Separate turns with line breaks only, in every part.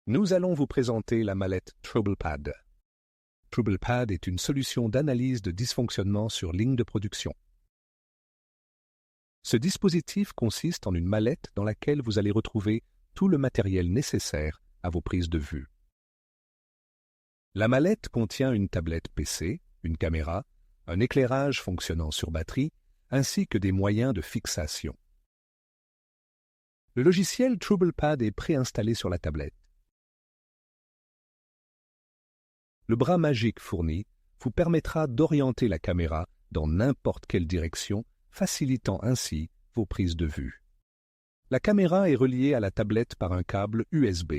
Nous allons vous présenter la mallette TroublePad. TroublePad est une solution d'analyse de dysfonctionnement sur ligne de production. Ce dispositif consiste en une mallette dans laquelle vous allez retrouver tout le matériel nécessaire à vos prises de vue. La mallette contient une tablette PC, une caméra, un éclairage fonctionnant sur batterie, ainsi que des moyens de fixation. Le logiciel TroublePad est préinstallé sur la tablette. Le bras magique fourni vous permettra d'orienter la caméra dans n'importe quelle direction, facilitant ainsi vos prises de vue. La caméra est reliée à la tablette par un câble USB.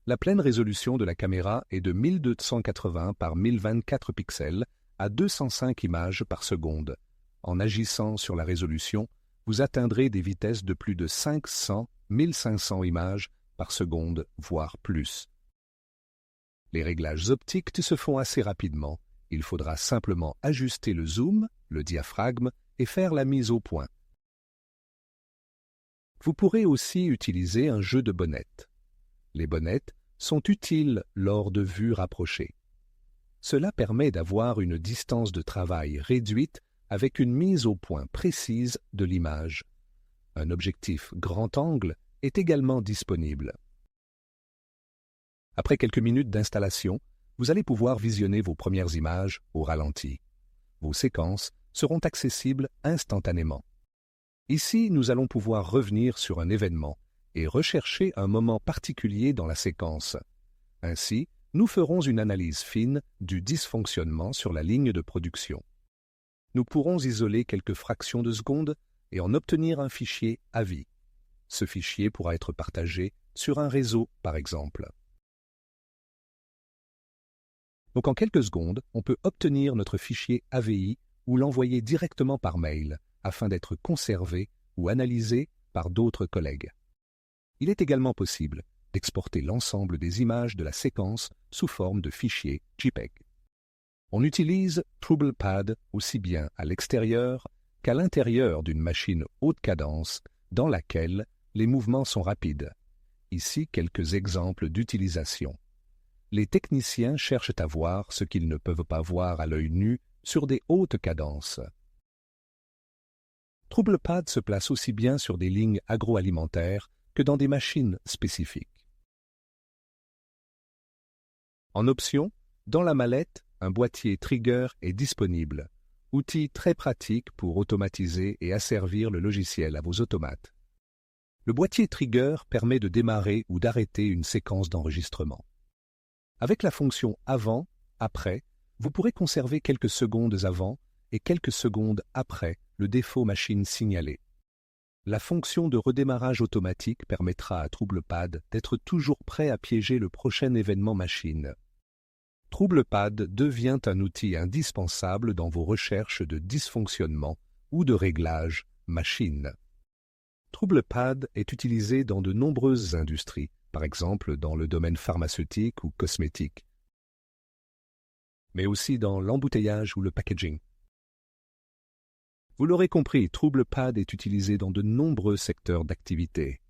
La pleine résolution de la caméra est de 1280 par 1024 pixels à 205 images par seconde. En agissant sur la résolution, vous atteindrez des vitesses de plus de 500-1500 images par seconde, voire plus. Les réglages optiques se font assez rapidement. Il faudra simplement ajuster le zoom, le diaphragme et faire la mise au point. Vous pourrez aussi utiliser un jeu de bonnettes. Les bonnettes sont utiles lors de vues rapprochées. Cela permet d'avoir une distance de travail réduite avec une mise au point précise de l'image. Un objectif grand angle est également disponible. Après quelques minutes d'installation, vous allez pouvoir visionner vos premières images au ralenti. Vos séquences seront accessibles instantanément. Ici, nous allons pouvoir revenir sur un événement et rechercher un moment particulier dans la séquence. Ainsi, nous ferons une analyse fine du dysfonctionnement sur la ligne de production. Nous pourrons isoler quelques fractions de seconde et en obtenir un fichier à vie. Ce fichier pourra être partagé sur un réseau, par exemple. Donc en quelques secondes, on peut obtenir notre fichier AVI ou l'envoyer directement par mail afin d'être conservé ou analysé par d'autres collègues. Il est également possible d'exporter l'ensemble des images de la séquence sous forme de fichier JPEG. On utilise TroublePad aussi bien à l'extérieur qu'à l'intérieur d'une machine haute cadence dans laquelle les mouvements sont rapides. Ici, quelques exemples d'utilisation. Les techniciens cherchent à voir ce qu'ils ne peuvent pas voir à l'œil nu sur des hautes cadences. TroublePad se place aussi bien sur des lignes agroalimentaires que dans des machines spécifiques. En option, dans la mallette, un boîtier Trigger est disponible, outil très pratique pour automatiser et asservir le logiciel à vos automates. Le boîtier Trigger permet de démarrer ou d'arrêter une séquence d'enregistrement. Avec la fonction avant, après, vous pourrez conserver quelques secondes avant et quelques secondes après le défaut machine signalé. La fonction de redémarrage automatique permettra à TroublePad d'être toujours prêt à piéger le prochain événement machine. TroublePad devient un outil indispensable dans vos recherches de dysfonctionnement ou de réglage machine. TroublePad est utilisé dans de nombreuses industries, par exemple dans le domaine pharmaceutique ou cosmétique, mais aussi dans l'embouteillage ou le packaging. Vous l'aurez compris, TroublePad est utilisé dans de nombreux secteurs d'activité.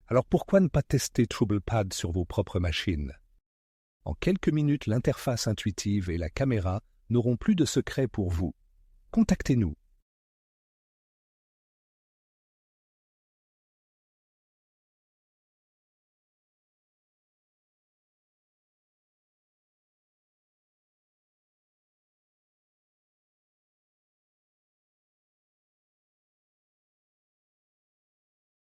Alors pourquoi ne pas tester TroublePad sur vos propres machines? En quelques minutes, l'interface intuitive et la caméra n'auront plus de secrets pour vous. Contactez-nous.